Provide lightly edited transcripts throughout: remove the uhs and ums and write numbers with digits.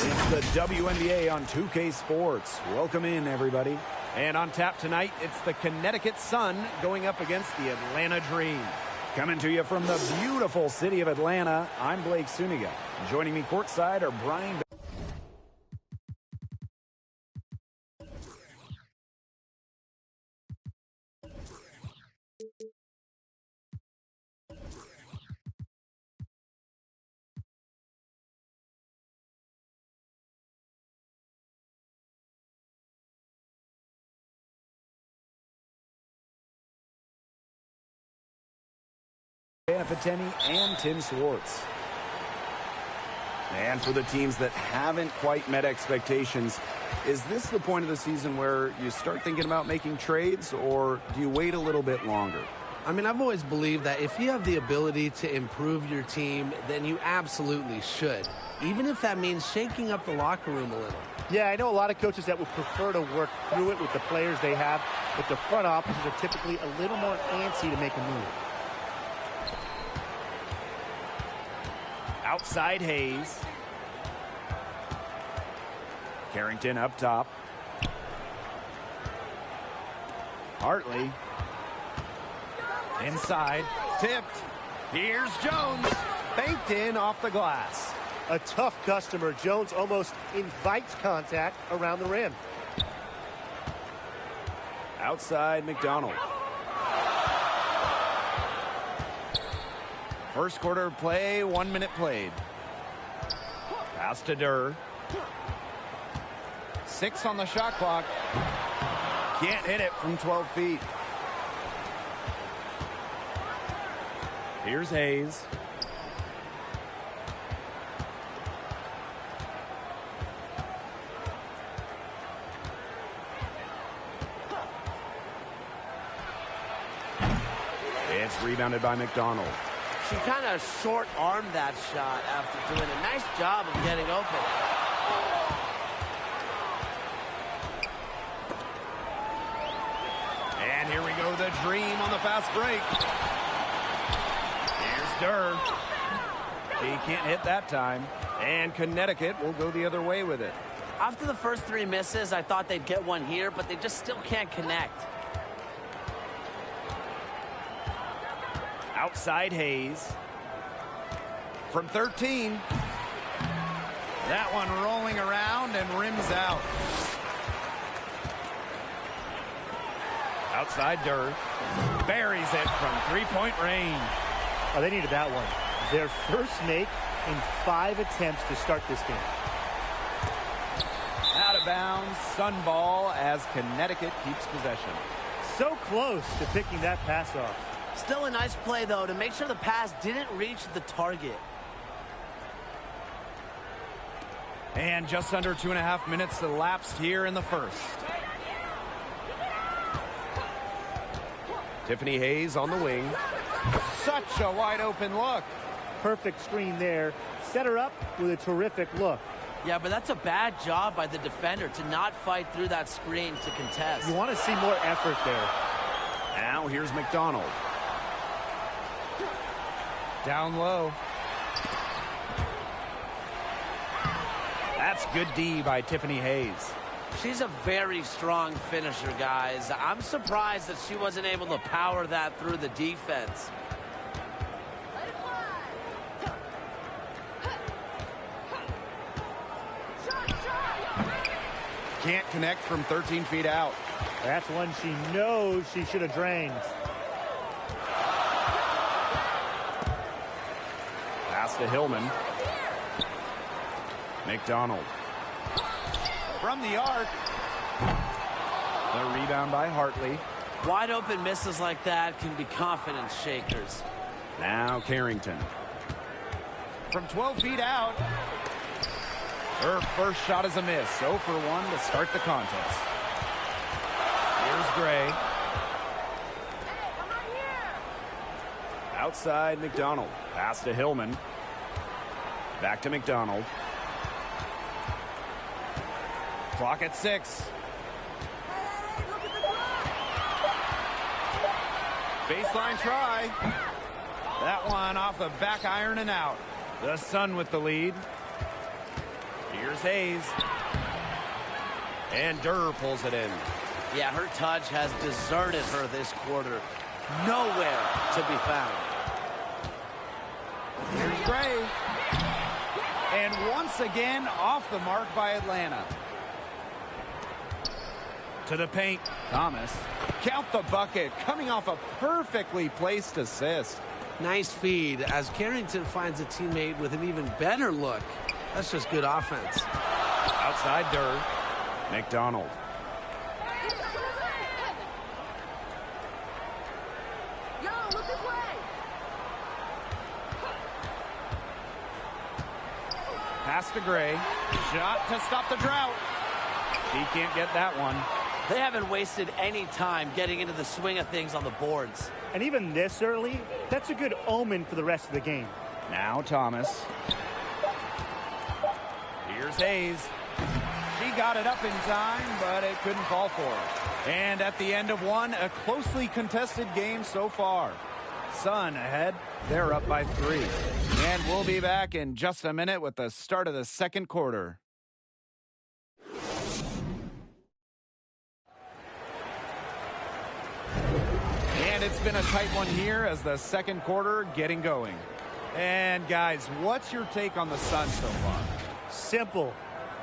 It's the WNBA on 2K Sports. Welcome in, everybody. And on tap tonight, it's the Connecticut Sun going up against the Atlanta Dream. Coming to you from the beautiful city of Atlanta, I'm Blake Suniga. Joining me courtside are Brian... Pateni and Tim Swartz. And for the teams that haven't quite met expectations, is this the point of the season where you start thinking about making trades, or do you wait a little bit longer? I mean, I've always believed that if you have the ability to improve your team, then you absolutely should, even if that means shaking up the locker room a little. Yeah, I know a lot of coaches that would prefer to work through it with the players they have, but the front offices are typically a little more antsy to make a move. Outside Hayes. Carrington up top. Hartley. Inside. Tipped. Here's Jones. Banked in off the glass. A tough customer. Jones almost invites contact around the rim. Outside McDonald. First quarter play, 1 minute played. Pass to Durr. 6 on the shot clock. Can't hit it from 12 feet. Here's Hayes. It's rebounded by McDonald. She kind of short-armed that shot after doing a nice job of getting open. And here we go, the Dream on the fast break. Here's Durr. He can't hit that time. And Connecticut will go the other way with it. After the first 3 misses, I thought they'd get one here, but they just still can't connect. Outside Hayes. From 13. That one rolling around and rims out. Outside Durr. Buries it from three-point range. Oh, they needed that one. Their first make in 5 attempts to start this game. Out of bounds, Sun ball as Connecticut keeps possession. So close to picking that pass off. Still a nice play, though, to make sure the pass didn't reach the target. And just under 2.5 minutes elapsed here in the first. Tiffany Hayes on the wing. Such a wide open look. Perfect screen there. Set her up with a terrific look. Yeah, but that's a bad job by the defender to not fight through that screen to contest. You want to see more effort there. Now here's McDonald. Down low. That's good D by Tiffany Hayes. She's a very strong finisher, guys. I'm surprised that she wasn't able to power that through the defense. Can't connect from 13 feet out. That's one she knows she should have drained. Pass to Hillman. McDonald. From the arc. The rebound by Hartley. Wide open misses like that can be confidence shakers. Now Carrington. From 12 feet out. Her first shot is a miss. 0 for 1 to start the contest. Here's Gray. Outside McDonald. Pass to Hillman. Back to McDonald. Clock at 6. Baseline try. That one off the back iron and out. The Sun with the lead. Here's Hayes. And Durr pulls it in. Yeah, her touch has deserted her this quarter. Nowhere to be found. Here's Gray. And once again, off the mark by Atlanta. To the paint. Thomas. Count the bucket. Coming off a perfectly placed assist. Nice feed as Carrington finds a teammate with an even better look. That's just good offense. Outside Durr. McDonald. Pass to Gray. Shot to stop the drought. He can't get that one. They haven't wasted any time getting into the swing of things on the boards. And even this early, that's a good omen for the rest of the game. Now Thomas. Here's Hayes. She got it up in time, but it couldn't fall for her. And at the end of one, a closely contested game so far. Sun ahead. They're up by 3. And we'll be back in just a minute with the start of the second quarter. And it's been a tight one here as the second quarter getting going. And guys, what's your take on the Sun so far? Simple.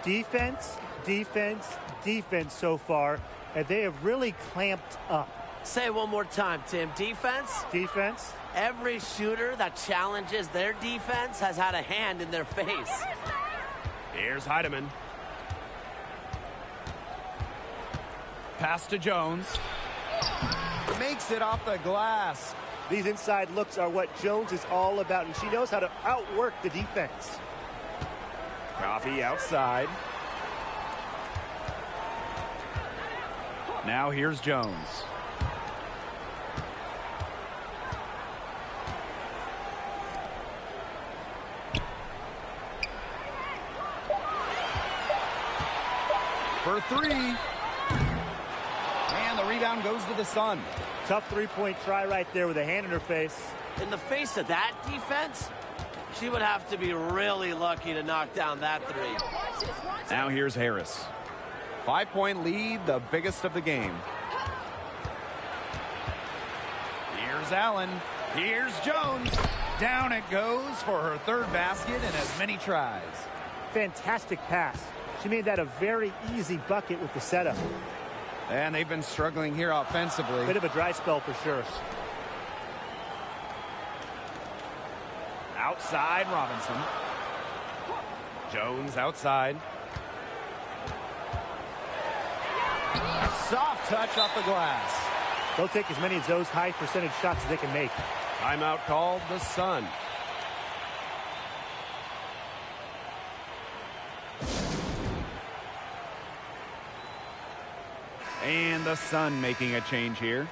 Defense, defense, defense so far. And they have really clamped up. Say it one more time, Tim. Defense? Defense. Every shooter that challenges their defense has had a hand in their face. Here's Heidemann. Pass to Jones. Makes it off the glass. These inside looks are what Jones is all about, and she knows how to outwork the defense. Coffee outside. Now here's Jones. For 3. And the rebound goes to the Sun. Tough three-point try right there with a hand in her face. In the face of that defense, she would have to be really lucky to knock down that 3. Now here's Harris. 5-point lead, the biggest of the game. Here's Allen. Here's Jones. Down it goes for her 3rd basket in as many tries. Fantastic pass. She made that a very easy bucket with the setup. And they've been struggling here offensively. Bit of a dry spell for sure. Outside Robinson. Jones outside. Soft touch off the glass. They'll take as many of those high percentage shots as they can make. Timeout called the Sun. And the Sun making a change here.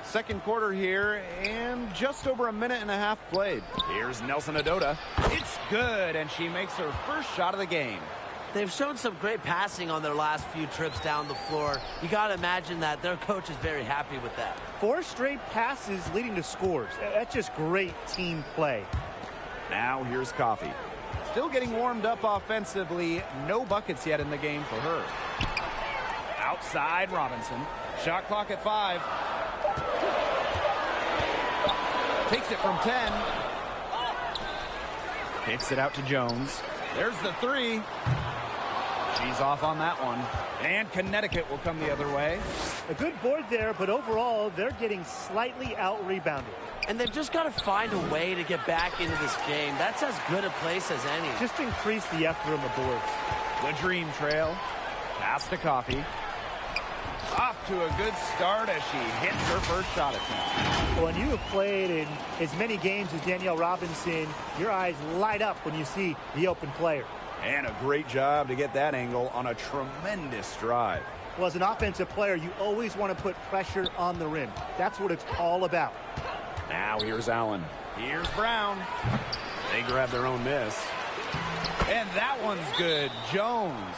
Second quarter here, and just over a minute and a half played. Here's Nelson Adota. It's good, and she makes her first shot of the game. They've shown some great passing on their last few trips down the floor. You got to imagine that their coach is very happy with that. 4 straight passes leading to scores. That's just great team play. Now here's Coffee. Still getting warmed up offensively. No buckets yet in the game for her. Outside Robinson. Shot clock at 5. Takes it from 10. Kicks it out to Jones. There's the 3. She's off on that one. And Connecticut will come the other way. A good board there, but overall, they're getting slightly out-rebounded. And they've just got to find a way to get back into this game. That's as good a place as any. Just increase the effort on the boards. The dream trail. Pass to Coffee. Off to a good start as she hits her first shot attempt. When you have played in as many games as Danielle Robinson, your eyes light up when you see the open player. And a great job to get that angle on a tremendous drive. Well, as an offensive player, you always want to put pressure on the rim. That's what it's all about. Now here's Allen. Here's Brown. They grab their own miss. And that one's good. Jones.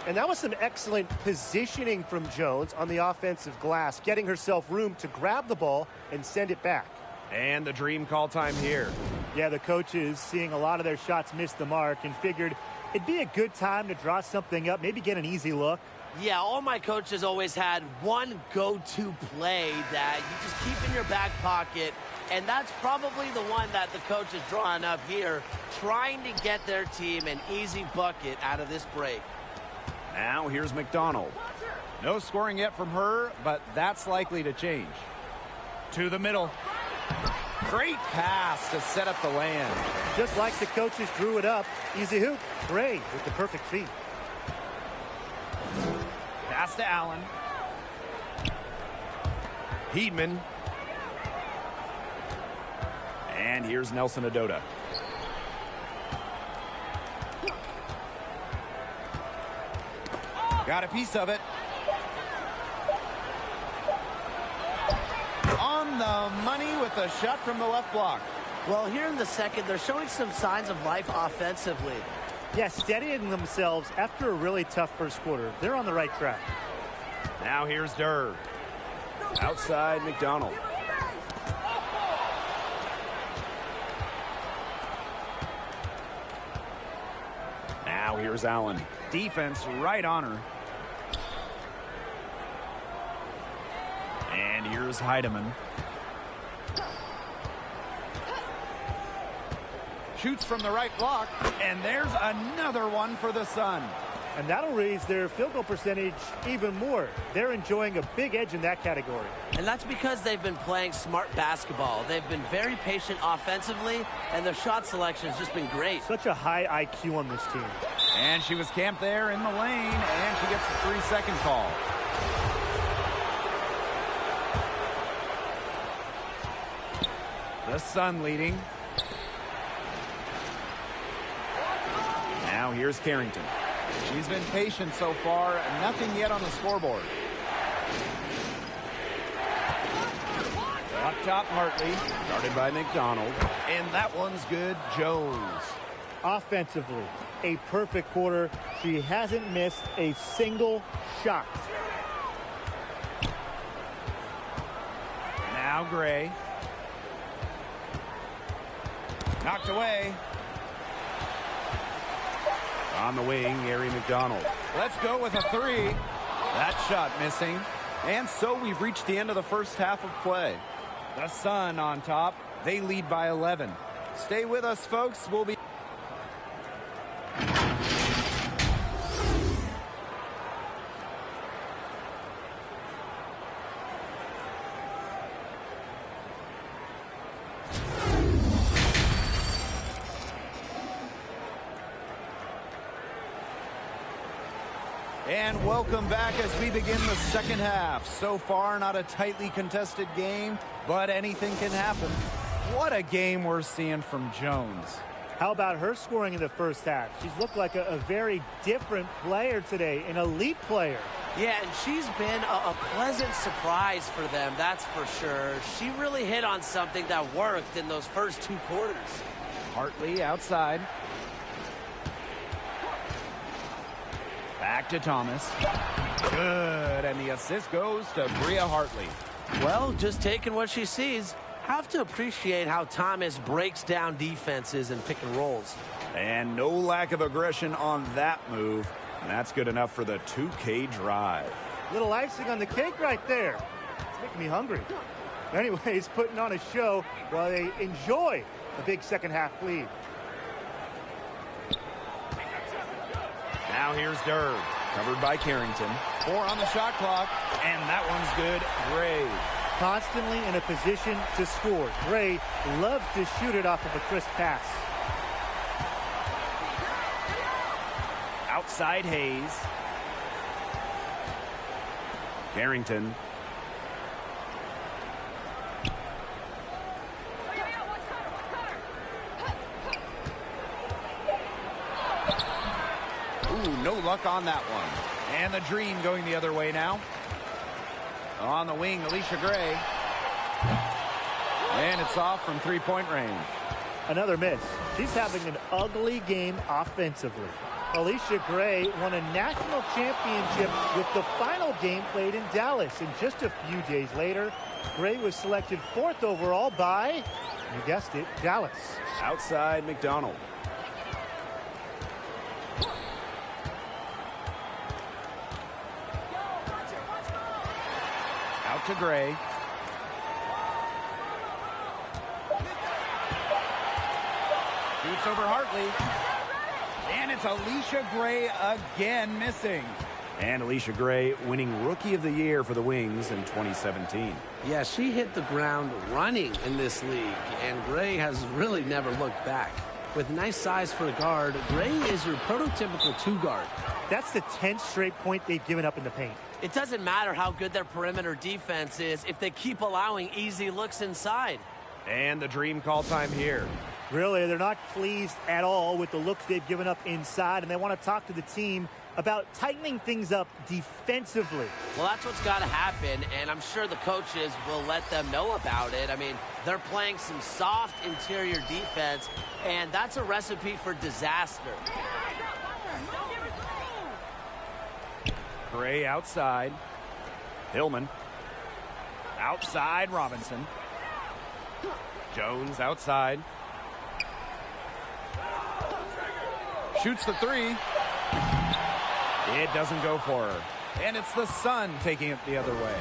And that was some excellent positioning from Jones on the offensive glass, getting herself room to grab the ball and send it back. And the dream call time here. Yeah, the coaches seeing a lot of their shots miss the mark and figured it'd be a good time to draw something up, maybe get an easy look. Yeah, all my coaches always had one go-to play that you just keep in your back pocket, and that's probably the one that the coach is drawing up here, trying to get their team an easy bucket out of this break. Now here's McDonald. No scoring yet from her, but that's likely to change. To the middle. Great pass to set up the land. Just like the coaches drew it up. Easy hoop. Gray with the perfect feed. Pass to Allen. Heedman. And here's Nelson Adota. Got a piece of it. On the money with a shot from the left block. Well, here in the second, they're showing some signs of life offensively. Yeah, steadying themselves after a really tough first quarter. They're on the right track. Now here's Durr. Outside McDonald. Now here's Allen. Defense right on her. And here's Heidemann. Shoots from the right block, and there's another one for the Sun. And that'll raise their field goal percentage even more. They're enjoying a big edge in that category. And that's because they've been playing smart basketball. They've been very patient offensively, and their shot selection has just been great. Such a high IQ on this team. And she was camped there in the lane, and she gets the 3-second call. The Sun leading. Now here's Carrington. She's been patient so far, nothing yet on the scoreboard. Up top, Hartley. Guarded by McDonald. And that one's good. Jones. Offensively, a perfect quarter. She hasn't missed a single shot. Now Gray. Knocked away. On the wing, Gary McDonald. Let's go with a three. That shot missing. And so we've reached the end of the first half of play. The Sun on top. They lead by 11. Stay with us, folks. We'll be... And welcome back as we begin the second half. So far, not a tightly contested game, but anything can happen. What a game we're seeing from Jones. How about her scoring in the first half? She's looked like a very different player today, an elite player. Yeah, and she's been a pleasant surprise for them, that's for sure. She really hit on something that worked in those first two quarters. Hartley outside. Back to Thomas. Good, and the assist goes to Bria Hartley. Well, just taking what she sees. Have to appreciate how Thomas breaks down defenses and pick and rolls. And no lack of aggression on that move. And that's good enough for the 2K drive. Little icing on the cake right there. It's making me hungry. Anyways, putting on a show while they enjoy the big second half lead. Now here's Durr, covered by Carrington. 4 on the shot clock, and that one's good. Gray. Constantly in a position to score. Gray loves to shoot it off of a crisp pass. Outside Hayes. Carrington. Ooh, no luck on that one. And the Dream going the other way now. On the wing, Alicia Gray. And it's off from three-point range. Another miss. She's having an ugly game offensively. Alicia Gray won a national championship with the final game played in Dallas. And just a few days later, Gray was selected 4th overall by You guessed it, Dallas. Outside McDonald. Out to Gray. Shoots over Hartley. And it's Alicia Gray again missing. And Alicia Gray winning Rookie of the Year for the Wings in 2017. Yeah, she hit the ground running in this league, and Gray has really never looked back. With nice size for a guard, Gray is your prototypical two-guard. That's the 10th straight point they've given up in the paint. It doesn't matter how good their perimeter defense is if they keep allowing easy looks inside. And the dream call time here. Really, they're not pleased at all with the looks they've given up inside, and they want to talk to the team about tightening things up defensively. Well, that's what's got to happen, and I'm sure the coaches will let them know about it. I mean, they're playing some soft interior defense, and that's a recipe for disaster. Gray outside. Hillman. Outside Robinson. Jones outside. Shoots the three. It doesn't go for her. And it's the Sun taking it the other way.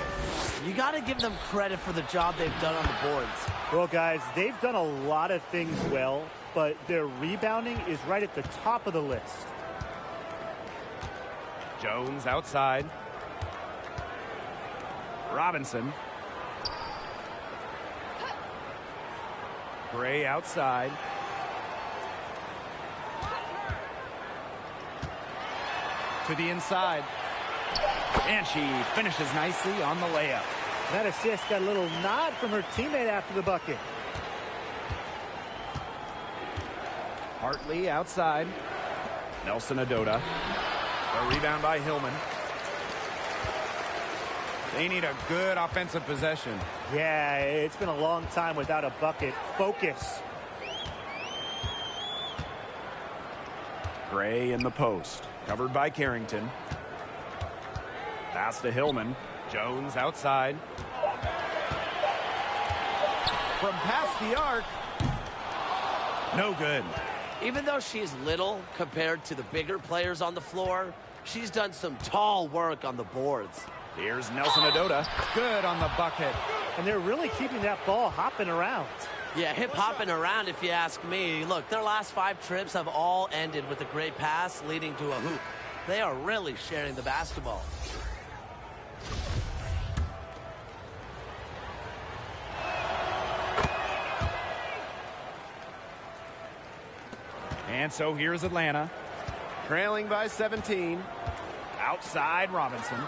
You got to give them credit for the job they've done on the boards. Well, guys, they've done a lot of things well, but their rebounding is right at the top of the list. Jones outside. Robinson. Gray outside. To the inside. And she finishes nicely on the layup. That assist got a little nod from her teammate after the bucket. Hartley outside. Nelson Adota. A rebound by Hillman. They need a good offensive possession. Yeah, it's been a long time without a bucket. Focus. Gray in the post. Covered by Carrington. Pass to Hillman. Jones outside. From past the arc. No good. Even though she's little compared to the bigger players on the floor, she's done some tall work on the boards. Here's Nelson Adota. Good on the bucket. And they're really keeping that ball hopping around. Yeah, hip-hopping around if you ask me. Look, their last 5 trips have all ended with a great pass leading to a hoop. They are really sharing the basketball. And so here's Atlanta. Trailing by 17. Outside Robinson.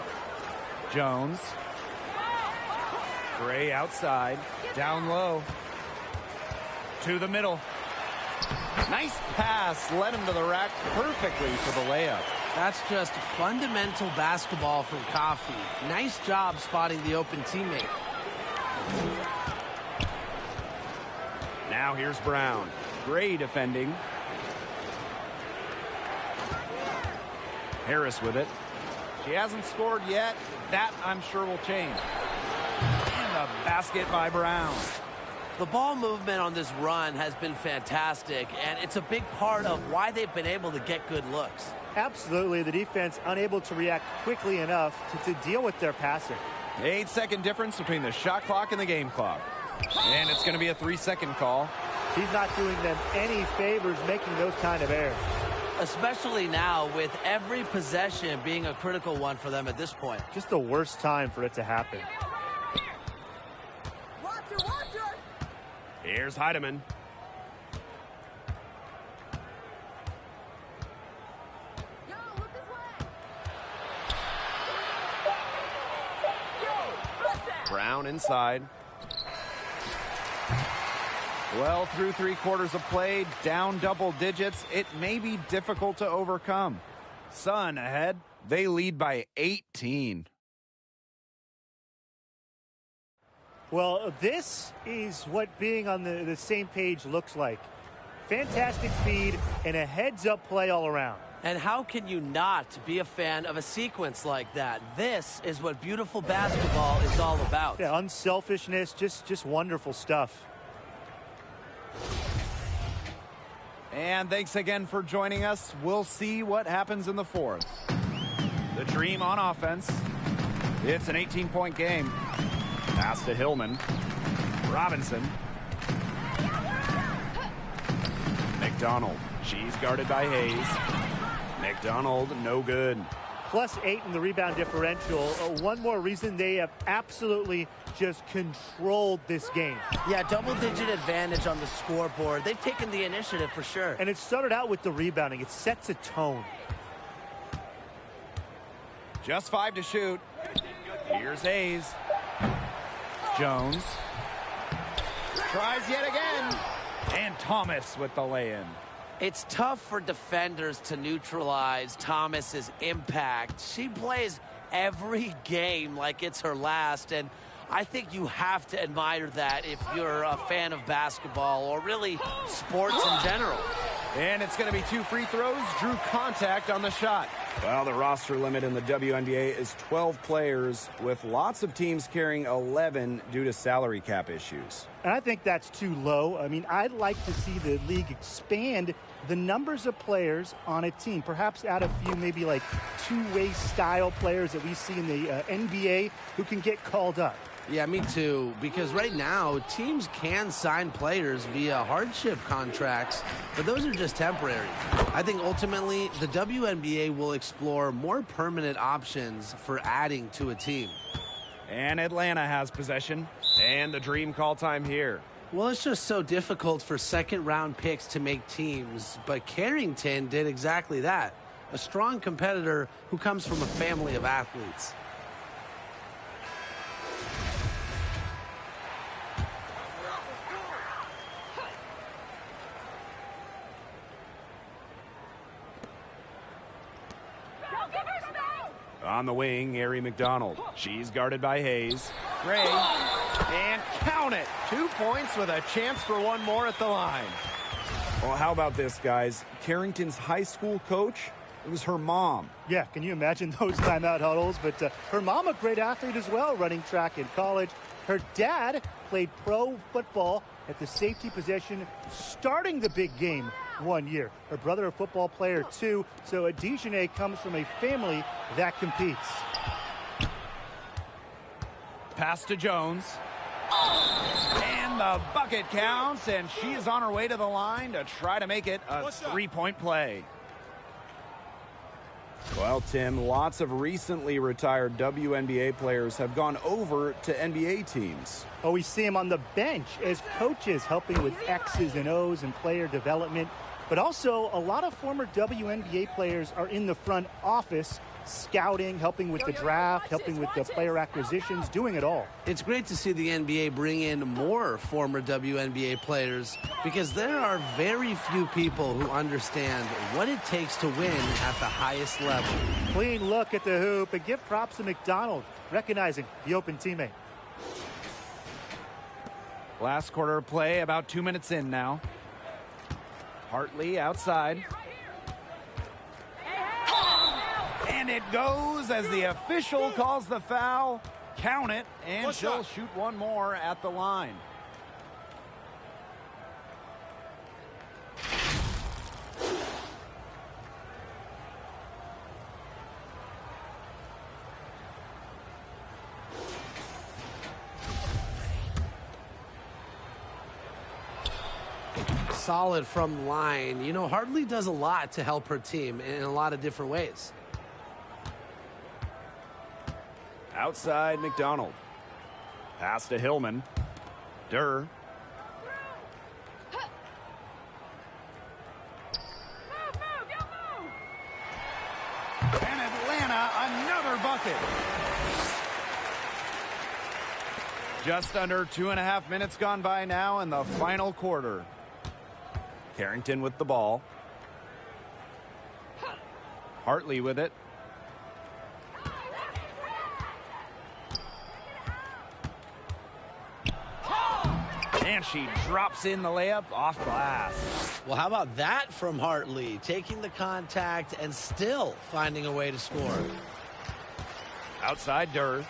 Jones. Gray outside. Down low. To the middle. Nice pass. Led him to the rack perfectly for the layup. That's just fundamental basketball from Coffee. Nice job spotting the open teammate. Now here's Brown. Gray defending. Harris with it. She hasn't scored yet. That, I'm sure, will change. And a basket by Brown. The ball movement on this run has been fantastic, and it's a big part of why they've been able to get good looks. Absolutely, the defense unable to react quickly enough to deal with their passing. 8-second difference between the shot clock and the game clock. And it's going to be a 3-second call. He's not doing them any favors making those kind of errors. Especially now with every possession being a critical one for them at this point. Just the worst time for it to happen. Here's Heidemann. Brown inside. Well, through 3 quarters of play, down double digits, it may be difficult to overcome. Sun ahead. They lead by 18. Well, this is what being on the same page looks like. Fantastic feed and a heads-up play all around. And how can you not be a fan of a sequence like that? This is what beautiful basketball is all about. Yeah, unselfishness, just wonderful stuff. And thanks again for joining us. We'll see what happens in the fourth. The Dream on offense. It's an 18-point game. Pass to Hillman. Robinson. McDonald. She's guarded by Hayes. McDonald, no good. +8 in the rebound differential. One more reason they have absolutely just controlled this game. Yeah, double-digit advantage on the scoreboard. They've taken the initiative for sure. And it started out with the rebounding. It sets a tone. Just 5 to shoot. Here's Hayes. Jones. Tries yet again. And Thomas with the lay-in. It's tough for defenders to neutralize Thomas's impact. She plays every game like it's her last, and I think you have to admire that if you're a fan of basketball or really sports in general. And it's going to be 2 free throws. Drew contact on the shot. Well, the roster limit in the WNBA is 12 players, with lots of teams carrying 11 due to salary cap issues. And I think that's too low. I mean, I'd like to see the league expand the numbers of players on a team. Perhaps add a few maybe like two-way style players that we see in the NBA who can get called up. Yeah, me too, because right now teams can sign players via hardship contracts, but those are just temporary. I think ultimately the WNBA will explore more permanent options for adding to a team. And Atlanta has possession. And the Dream call time here. Well, it's just so difficult for second-round picks to make teams, but Carrington did exactly that. A strong competitor who comes from a family of athletes. On the wing, Ari McDonald. She's guarded by Hayes. Gray. And count it. 2 points with a chance for one more at the line. Well, how about this, guys? Carrington's high school coach, it was her mom. Yeah, can you imagine those timeout huddles? But her mom, a great athlete as well, running track in college. Her dad played pro football at the safety position, starting the big game 1 year. Her brother, a football player, too. So Dejanay comes from a family that competes. Pass to Jones. And the bucket counts, and she is on her way to the line to try to make it a three-point play. Well, Tim, lots of recently retired WNBA players have gone over to NBA teams. Oh, we see them on the bench as coaches helping with X's and O's and player development. But also, a lot of former WNBA players are in the front office, scouting, helping with the draft, helping with the player acquisitions, doing it all. It's great to see the NBA bring in more former WNBA players because there are very few people who understand what it takes to win at the highest level. Clean look at the hoop and give props to McDonald, recognizing the open teammate. Last quarter play, about 2 minutes in now. Hartley outside. And it goes as the official calls the foul. Count it, and she'll shoot one more at the line. Solid from the line. You know, Hartley does a lot to help her team in a lot of different ways. Outside, McDonald. Pass to Hillman. Durr. And Atlanta, another bucket. Just under 2.5 minutes gone by now in the final quarter. Carrington with the ball. Hartley with it. And she drops in the layup off glass. Well, how about that from Hartley? Taking the contact and still finding a way to score. Outside Durr.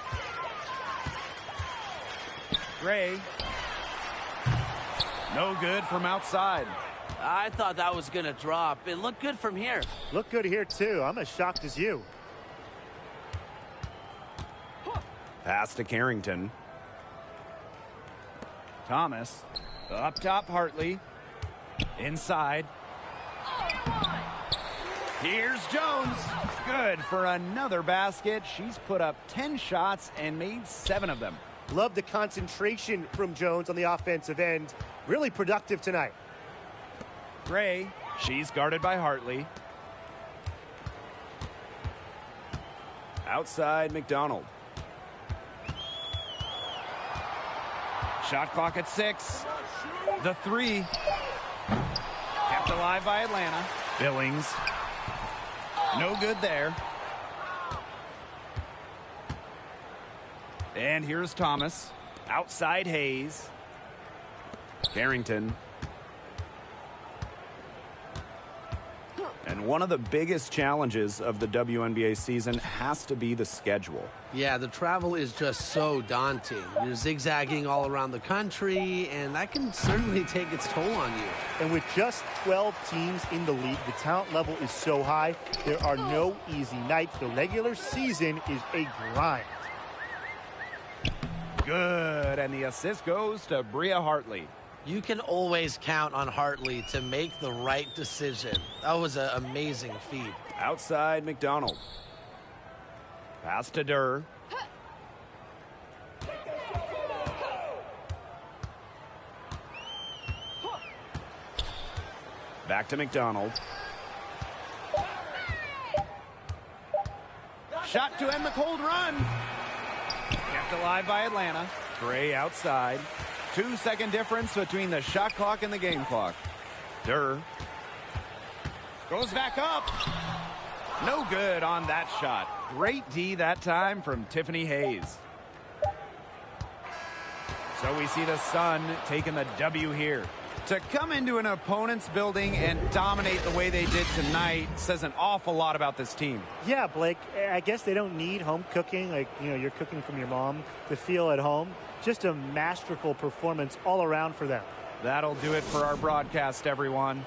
Gray. No good from outside. I thought that was going to drop. It looked good from here. Looked good here, too. I'm as shocked as you. Pass to Carrington. Thomas. Up top, Hartley. Inside. Here's Jones. Good for another basket. She's put up 10 shots and made 7 of them. Love the concentration from Jones on the offensive end. Really productive tonight. Gray. She's guarded by Hartley. Outside McDonald. Shot clock at 6. The 3. Kept alive by Atlanta. Billings. No good there. And here's Thomas. Outside Hayes. Carrington. And one of the biggest challenges of the WNBA season has to be the schedule. Yeah, the travel is just so daunting. You're zigzagging all around the country, and that can certainly take its toll on you. And with just 12 teams in the league, the talent level is so high, there are no easy nights. The regular season is a grind. Good, and the assist goes to Bria Hartley. You can always count on Hartley to make the right decision. That was an amazing feed. Outside McDonald. Pass to Durr. Back to McDonald. Shot to end the cold run. Kept alive by Atlanta. Gray outside. 2-second difference between the shot clock and the game clock. Durr goes back up. No good on that shot. Great D that time from Tiffany Hayes. So we see the Sun taking the W here. To come into an opponent's building and dominate the way they did tonight says an awful lot about this team. Yeah, Blake, I guess they don't need home cooking, like, you know, you're cooking from your mom, to feel at home. Just a masterful performance all around for them. That'll do it for our broadcast, everyone.